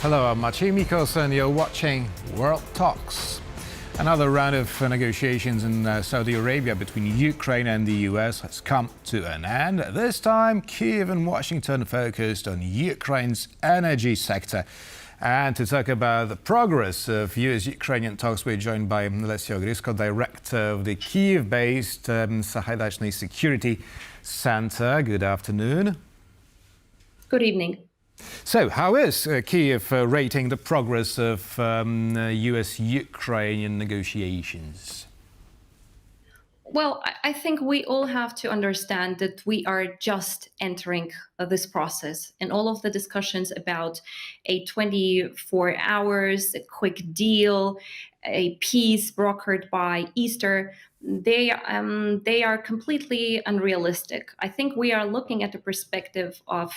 Hello, I'm Maciej Mikos and you're watching World Talks. Another round of negotiations in Saudi Arabia between Ukraine and the US has come to an end. This time, Kyiv and Washington focused on Ukraine's energy sector. And to talk about the progress of U.S. Ukrainian talks, we're joined by Lesia Ogryzko, director of the Kyiv-based Sahaidachnyi Security Center. Good afternoon. Good evening. So, how is Kyiv rating the progress of U.S. Ukrainian negotiations? Well, I think we all have to understand that we are just entering this process, and all of the discussions about a 24 hours, a quick deal, a peace brokered by Easter, they are completely unrealistic. I think we are looking at the perspective of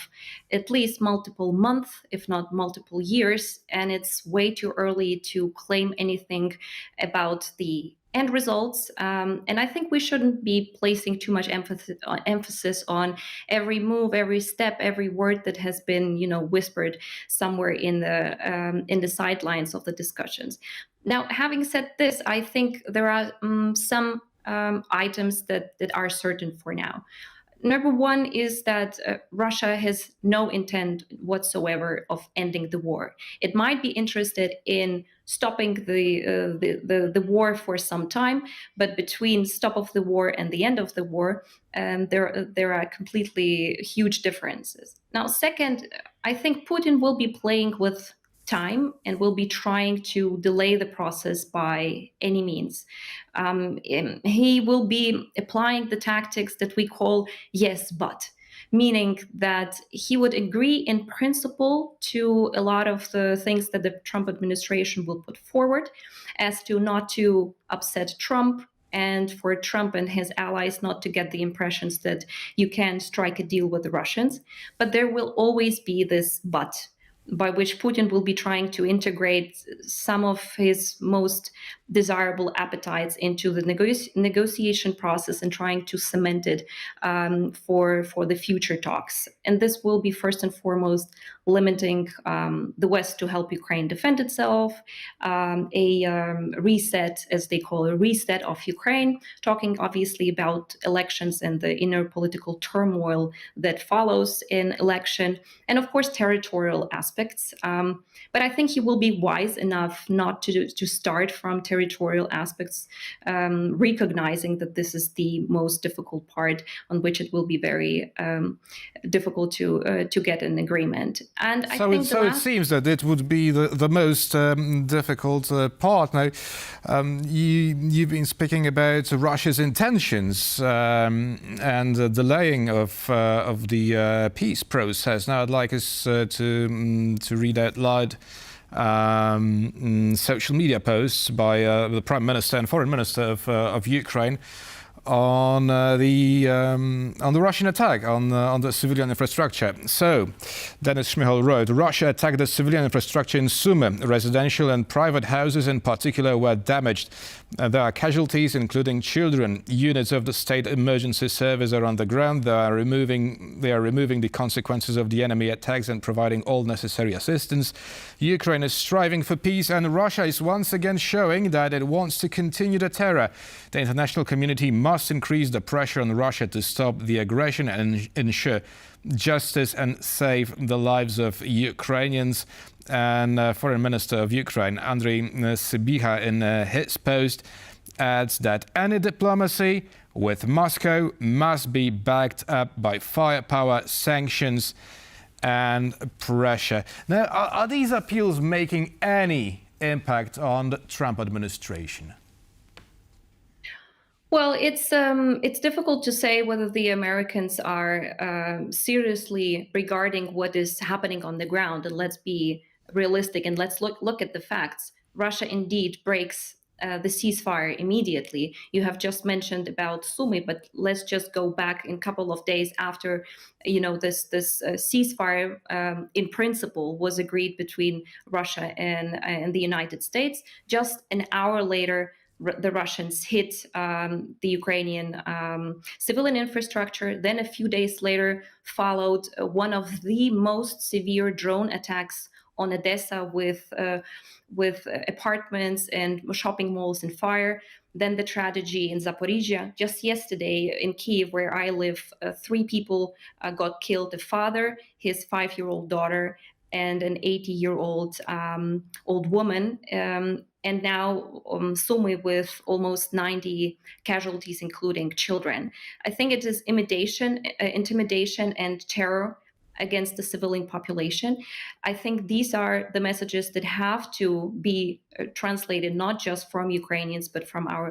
at least multiple months, if not multiple years, and it's way too early to claim anything about the end results. And I think we shouldn't be placing too much emphasis on every move, every step, every word that has been, whispered somewhere in the sidelines of the discussions. Now, having said this, I think there are some items that are certain for now. Number one is that Russia has no intent whatsoever of ending the war. It might be interested in stopping the war for some time, but between stop of the war and the end of the war, there are completely huge differences. Now, second, I think Putin will be playing with time and will be trying to delay the process by any means. He will be applying the tactics that we call yes, but, meaning that he would agree in principle to a lot of the things that the Trump administration will put forward as to not to upset Trump, and for Trump and his allies not to get the impressions that you can strike a deal with the Russians. But there will always be this but, by which Putin will be trying to integrate some of his most desirable appetites into the negotiation process and trying to cement it for the future talks. And this will be first and foremost limiting the West to help Ukraine defend itself, a reset, as they call a reset of Ukraine, talking obviously about elections and the inner political turmoil that follows an election, and of course territorial aspects. But I think he will be wise enough not to start from territorial aspects, recognizing that this is the most difficult part on which it will be very difficult to get an agreement. And I think it seems that it would be the most difficult part. Now, you've been speaking about Russia's intentions and the delaying of the peace process. Now, I'd like us to read out loud social media posts by the Prime Minister and Foreign Minister of Ukraine on the Russian attack on the civilian infrastructure. So, Denis Shmyhal wrote, Russia attacked the civilian infrastructure in Sumy. Residential and private houses in particular were damaged. There are casualties, including children. Units of the state emergency service are on the ground. They are removing the consequences of the enemy attacks and providing all necessary assistance. Ukraine is striving for peace, and Russia is once again showing that it wants to continue the terror. The international community must increase the pressure on Russia to stop the aggression and ensure justice and save the lives of Ukrainians. And Foreign Minister of Ukraine, Andriy Sybiha, in his post adds that any diplomacy with Moscow must be backed up by firepower, sanctions and pressure. Now, are these appeals making any impact on the Trump administration? Well, it's difficult to say whether the Americans are seriously regarding what is happening on the ground. And let's be realistic and let's look at the facts. Russia indeed breaks the ceasefire immediately. You have just mentioned about Sumy, but let's just go back in a couple of days after, this ceasefire in principle was agreed between Russia and the United States. Just an hour later, the Russians hit the Ukrainian civilian infrastructure. Then a few days later followed one of the most severe drone attacks on Odessa with apartments and shopping malls in fire. Then the tragedy in Zaporizhia. Just yesterday in Kyiv, where I live, 3 people got killed: a father, his 5-year-old daughter, and an 80-year-old old woman. And now Sumy with almost 90 casualties, including children. I think it is intimidation and terror against the civilian population. I think these are the messages that have to be translated not just from Ukrainians, but from our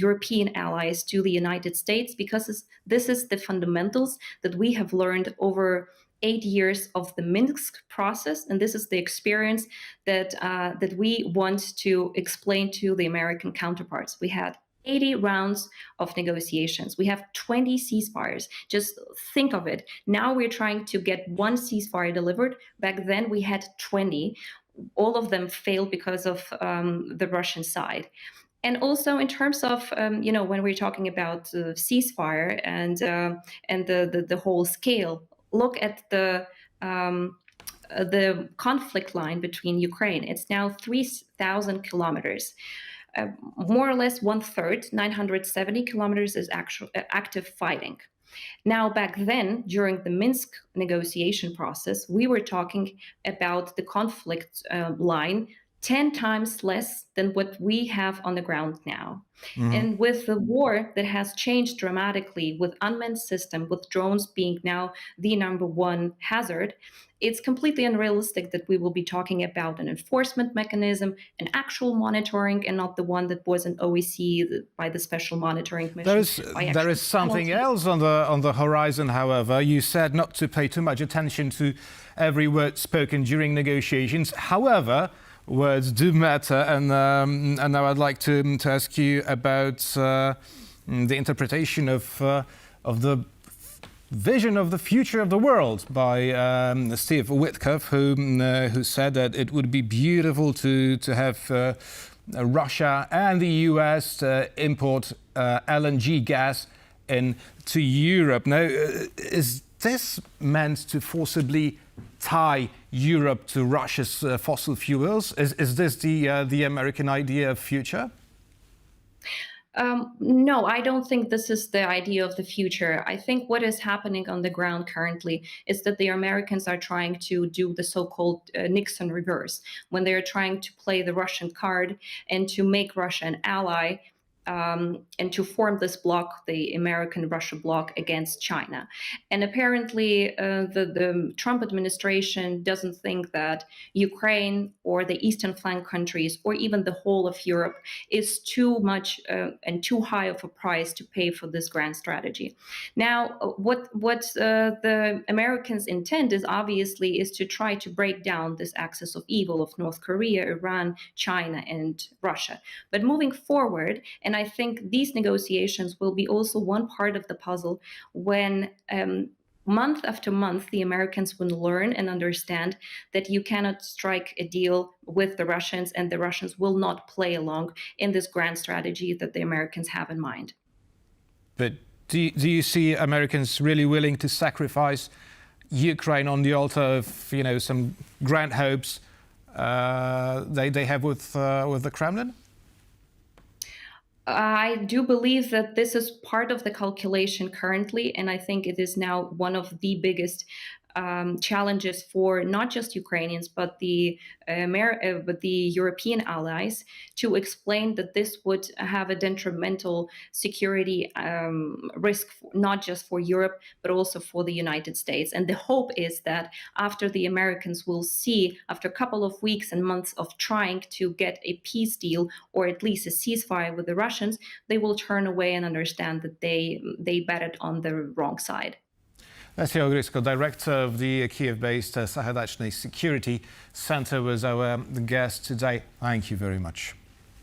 European allies to the United States, because this is the fundamentals that we have learned over 8 years of the Minsk process, and this is the experience that we want to explain to the American counterparts. We had 80 rounds of negotiations. We have 20 ceasefires. Just think of it. Now we're trying to get one ceasefire delivered. Back then we had 20. All of them failed because of the Russian side. And also in terms of, when we're talking about ceasefire and the whole scale, look at the conflict line between Ukraine. It's now 3,000 kilometers. More or less 1/3, 970 kilometers, is active fighting. Now, back then, during the Minsk negotiation process, we were talking about the conflict line 10 times less than what we have on the ground now. Mhm. And with the war that has changed dramatically, with unmanned system, with drones being now the #1 hazard, it's completely unrealistic that we will be talking about an enforcement mechanism, an actual monitoring, and not the one that was an OEC by the special monitoring mission. There is something else on the horizon, however. You said not to pay too much attention to every word spoken during negotiations. However, words do matter, and now I'd like to ask you about the interpretation of the vision of the future of the world by Steve Witkoff, who said that it would be beautiful to have Russia and the US import LNG gas into Europe. Now, is this meant to forcibly tie Europe to Russia's fossil fuels? Is this the American idea of future? No, I don't think this is the idea of the future. I think what is happening on the ground currently is that the Americans are trying to do the so-called Nixon reverse, when they're trying to play the Russian card and to make Russia an ally, and to form this bloc, the American-Russia bloc, against China. And apparently the Trump administration doesn't think that Ukraine or the eastern flank countries or even the whole of Europe is too much and too high of a price to pay for this grand strategy. Now, what the Americans intend is obviously is to try to break down this axis of evil of North Korea, Iran, China, and Russia. But moving forward, and I think these negotiations will be also one part of the puzzle when month after month, the Americans will learn and understand that you cannot strike a deal with the Russians, and the Russians will not play along in this grand strategy that the Americans have in mind. But do you see Americans really willing to sacrifice Ukraine on the altar of, some grand hopes they have with the Kremlin? I do believe that this is part of the calculation currently, and I think it is now one of the biggest challenges for not just Ukrainians, but the European allies, to explain that this would have a detrimental security risk, not just for Europe, but also for the United States. And the hope is that after the Americans will see, after a couple of weeks and months of trying to get a peace deal or at least a ceasefire with the Russians, they will turn away and understand that they betted on the wrong side. Lesia Ogryzko, director of the Kyiv-based Sahaidachnyi Security Center, was our guest today. Thank you very much.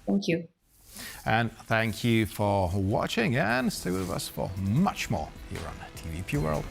Thank you. And thank you for watching, and stay with us for much more here on TVP World.